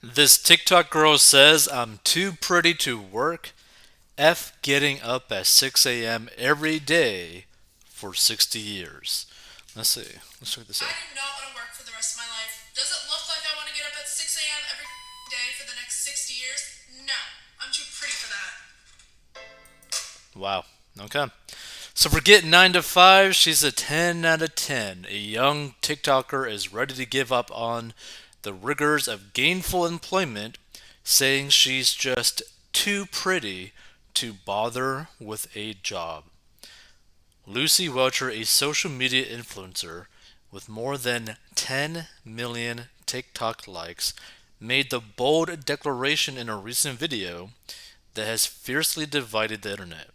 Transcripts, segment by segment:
This TikTok girl says I'm too pretty to work. F getting up at 6 a.m. every day for 60 years. Let's see. Let's check this I out. do not want to work for the rest of my life. Does it look like I want to get up at 6 a.m. every day for the next 60 years? No. I'm too pretty for that. Wow. Okay. So forget 9 to 5. She's a 10 out of 10. A young TikToker is ready to give up on the rigors of gainful employment, saying she's just too pretty to bother with a job. Lucy Welcher, a social media influencer with more than 10 million TikTok likes, made the bold declaration in a recent video that has fiercely divided the internet.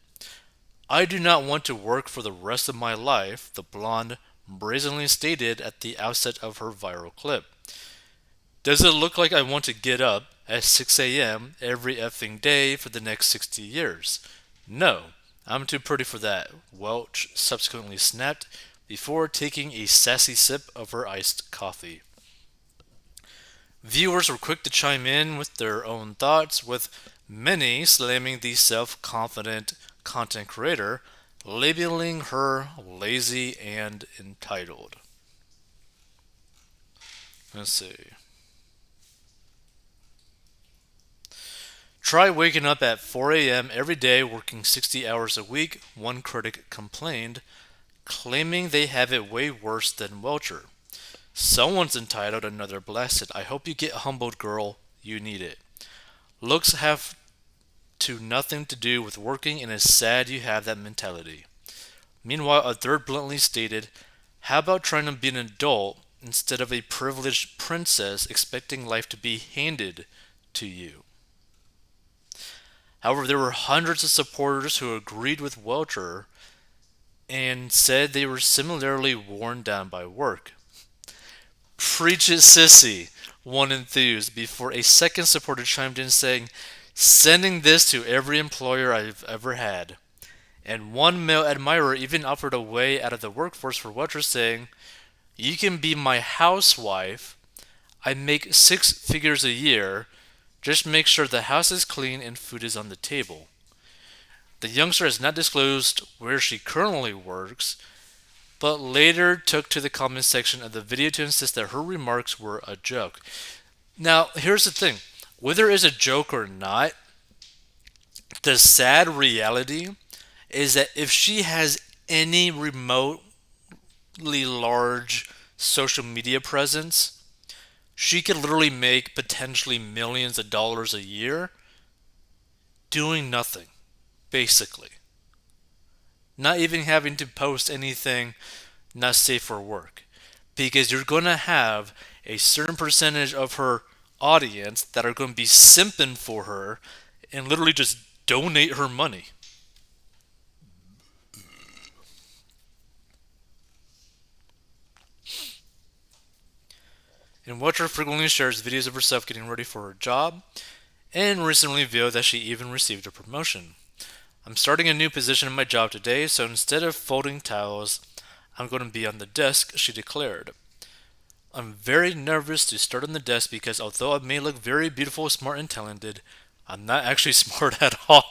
I do not want to work for the rest of my life, the blonde brazenly stated at the outset of her viral clip. Does it look like I want to get up at 6 a.m. every effing day for the next 60 years? No, I'm too pretty for that, Welch subsequently snapped before taking a sassy sip of her iced coffee. Viewers were quick to chime in with their own thoughts, with many slamming the self confident content creator, labeling her lazy and entitled. Let's see. Try waking up at 4 a.m. every day working 60 hours a week, one critic complained, claiming they have it way worse than Welcher. Someone's entitled, another blasted. I hope you get humbled, girl. You need it. Looks have to nothing to do with working, and it's sad you have that mentality. Meanwhile, a third bluntly stated, how about trying to be an adult instead of a privileged princess expecting life to be handed to you? However, there were hundreds of supporters who agreed with Welcher and said they were similarly worn down by work. Preach it, sissy, one enthused, before a second supporter chimed in saying, sending this to every employer I've ever had. And one male admirer even offered a way out of the workforce for Welcher, saying, you can be my housewife. I make 6 figures a year. Just make sure the house is clean and food is on the table. The youngster has not disclosed where she currently works, but later took to the comment section of the video to insist that her remarks were a joke. Now, here's the thing, whether it's a joke or not, the sad reality is that if she has any remotely large social media presence, she could literally make potentially millions of dollars a year doing nothing, basically. Not even having to post anything not safe for work. Because you're going to have a certain percentage of her audience that are going to be simping for her and literally just donate her money. And Watcher frequently shares videos of herself getting ready for her job, and recently revealed that she even received a promotion. I'm starting a new position in my job today, so instead of folding towels, I'm going to be on the desk, she declared. I'm very nervous to start on the desk because although I may look very beautiful, smart, and talented, I'm not actually smart at all.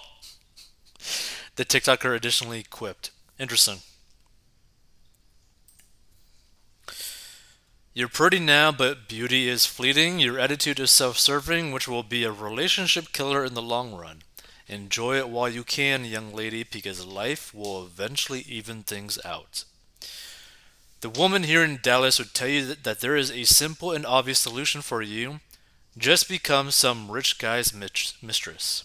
The TikToker additionally quipped. Interesting. You're pretty now, but beauty is fleeting. Your attitude is self serving, which will be a relationship killer in the long run. Enjoy it while you can, young lady, because life will eventually even things out. The woman here in Dallas would tell you that there is a simple and obvious solution for you. Just become some rich guy's mistress.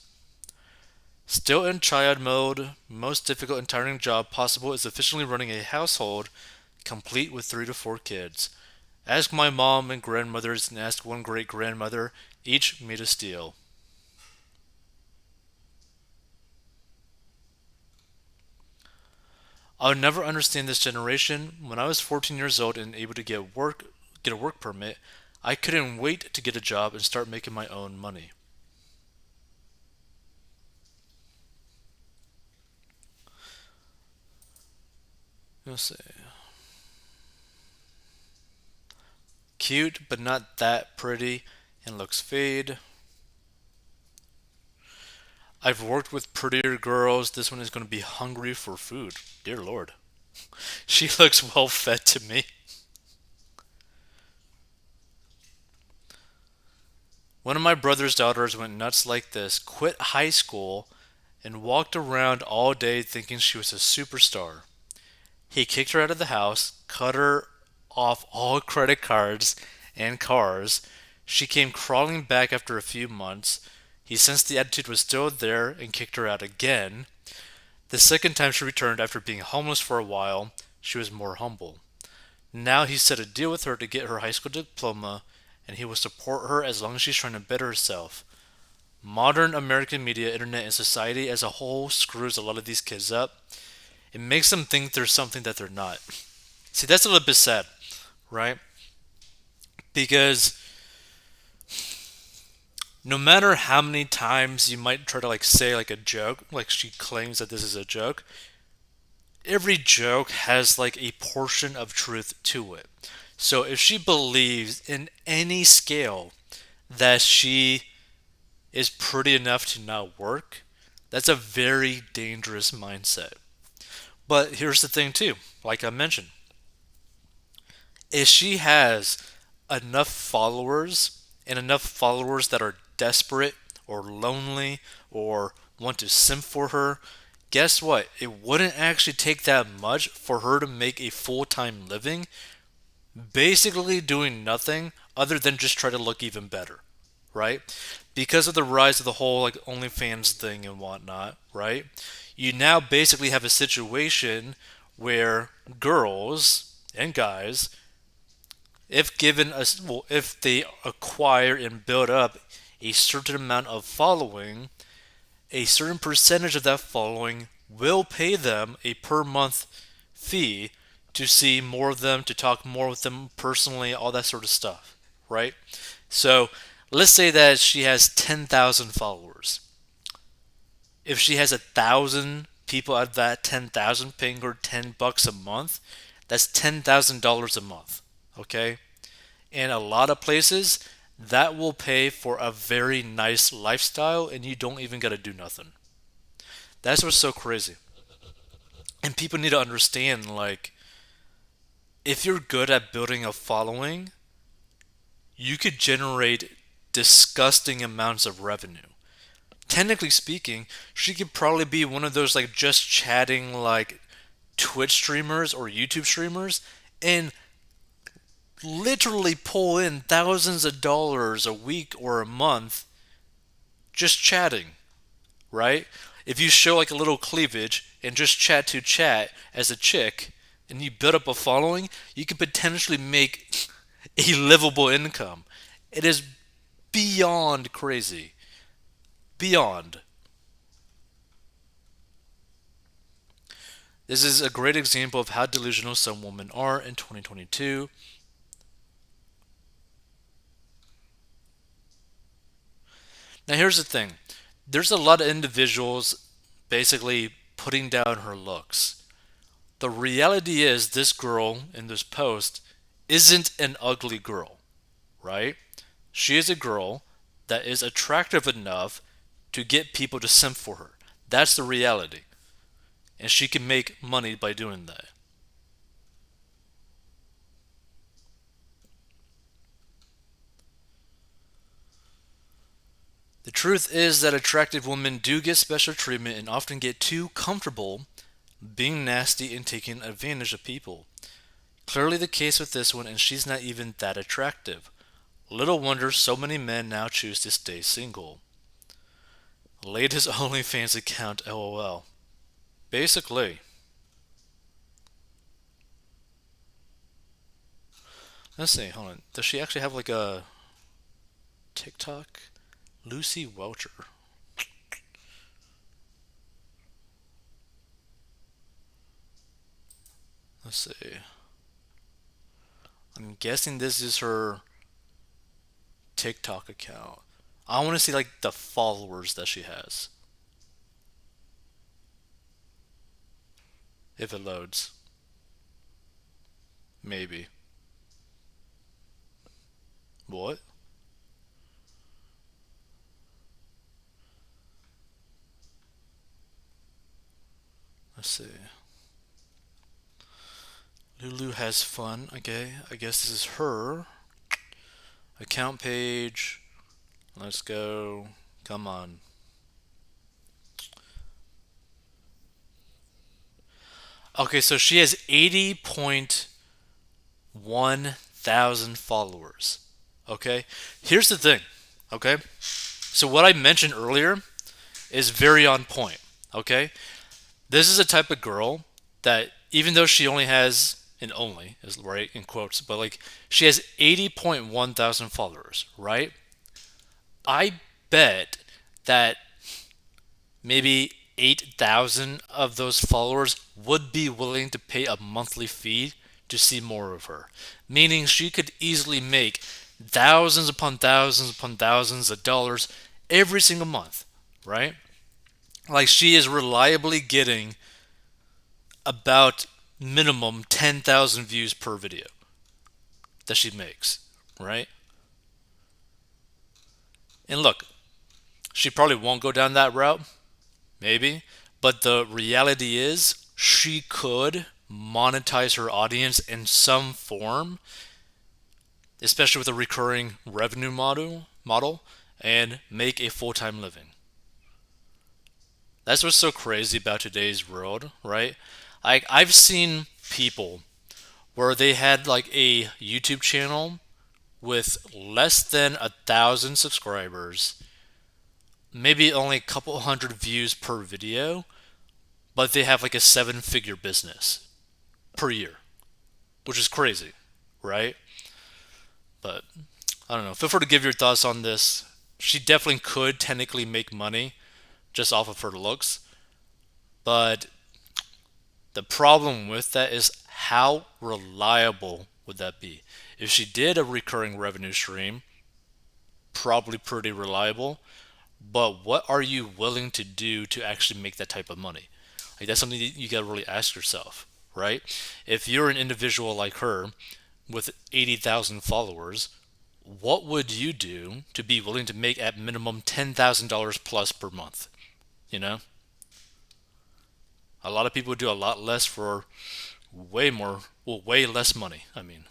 Still in child mode, most difficult and tiring job possible is efficiently running a household complete with 3 to 4 kids. Ask my mom and grandmothers and ask one great grandmother, each made of steel. I'll never understand this generation. When I was 14 years old and able to get a work permit, I couldn't wait to get a job and start making my own money. Let's see. Cute, but not that pretty. and looks fade. I've worked with prettier girls. This one is going to be hungry for food. Dear Lord. She looks well fed to me. One of my brother's daughters went nuts like this, quit high school, and walked around all day thinking she was a superstar. He kicked her out of the house, cut her off all credit cards and cars. She came crawling back after a few months. He sensed the attitude was still there and kicked her out again. The second time she returned after being homeless for a while, she was more humble. Now he set a deal with her to get her high school diploma, and he will support her as long as she's trying to better herself. Modern American media, internet, and society as a whole screws a lot of these kids up. It makes them think they're something that they're not. See, that's a little bit sad, right? Because no matter how many times you might try to like say like a joke, like she claims that this is a joke, every joke has like a portion of truth to it. So if she believes in any scale that she is pretty enough to not work, that's a very dangerous mindset. But here's the thing too, like I mentioned, if she has enough followers and enough followers that are desperate or lonely or want to simp for her, guess what? It wouldn't actually take that much for her to make a full time living basically doing nothing other than just try to look even better, right? Because of the rise of the whole like OnlyFans thing and whatnot, right? You now basically have a situation where girls and guys, if given a well, if they acquire and build up a certain amount of following, a certain percentage of that following will pay them a per month fee to see more of them, to talk more with them personally, all that sort of stuff, right? So let's say that she has 10,000 followers. If she has 1,000 people out of that 10,000 paying her $10 a month, that's $10,000 a month, okay? In a lot of places, that will pay for a very nice lifestyle and you don't even got to do nothing. That's what's so crazy. And people need to understand like if you're good at building a following, you could generate disgusting amounts of revenue. Technically speaking, she could probably be one of those like just chatting like Twitch streamers or YouTube streamers and literally pull in thousands of dollars a week or a month just chatting, right? If you show like a little cleavage and just chat to chat as a chick and you build up a following, you could potentially make a livable income. It is beyond crazy. Beyond. This is a great example of how delusional some women are in 2022. Now, here's the thing there's a lot of individuals basically putting down her looks. The reality is, this girl in this post isn't an ugly girl, right? She is a girl that is attractive enough to get people to simp for her. That's the reality. And she can make money by doing that. The truth is that attractive women do get special treatment and often get too comfortable being nasty and taking advantage of people. Clearly the case with this one, and she's not even that attractive. Little wonder so many men now choose to stay single. Latest OnlyFans account, lol. Basically. Let's see, hold on. Does she actually have like a TikTok? Lucy Welcher. Let's see. I'm guessing this is her TikTok account. I want to see like the followers that she has. If it loads. Maybe. What? Let's see. Lulu has fun. Okay, I guess this is her account page. Let's go. Come on. Okay, so she has 80.1 thousand followers. Okay, here's the thing. Okay, so what I mentioned earlier is very on point. Okay, this is a type of girl that even though she only has and only is right in quotes, but like she has 80.1 thousand followers, right? I bet that maybe 8,000 of those followers would be willing to pay a monthly fee to see more of her. Meaning she could easily make thousands upon thousands of dollars every single month, right? Like she is reliably getting about minimum 10,000 views per video that she makes, right? And look, she probably won't go down that route, maybe, but the reality is she could monetize her audience in some form, especially with a recurring revenue model and make a full-time living. That's what's so crazy about today's world, right? I've seen people where they had like a YouTube channel with less than 1,000 subscribers, maybe only a couple hundred views per video, but they have like a seven-figure business per year, which is crazy, right? But I don't know. Feel free to give your thoughts on this. She definitely could technically make money just off of her looks, but the problem with that is how reliable would that be? If she did a recurring revenue stream, probably pretty reliable, but what are you willing to do to actually make that type of money? Like that's something that you gotta really ask yourself, right? If you're an individual like her with 80,000 followers, what would you do to be willing to make at minimum $10,000 plus per month? You know, a lot of people do a lot less for way more, well, way less money. I mean.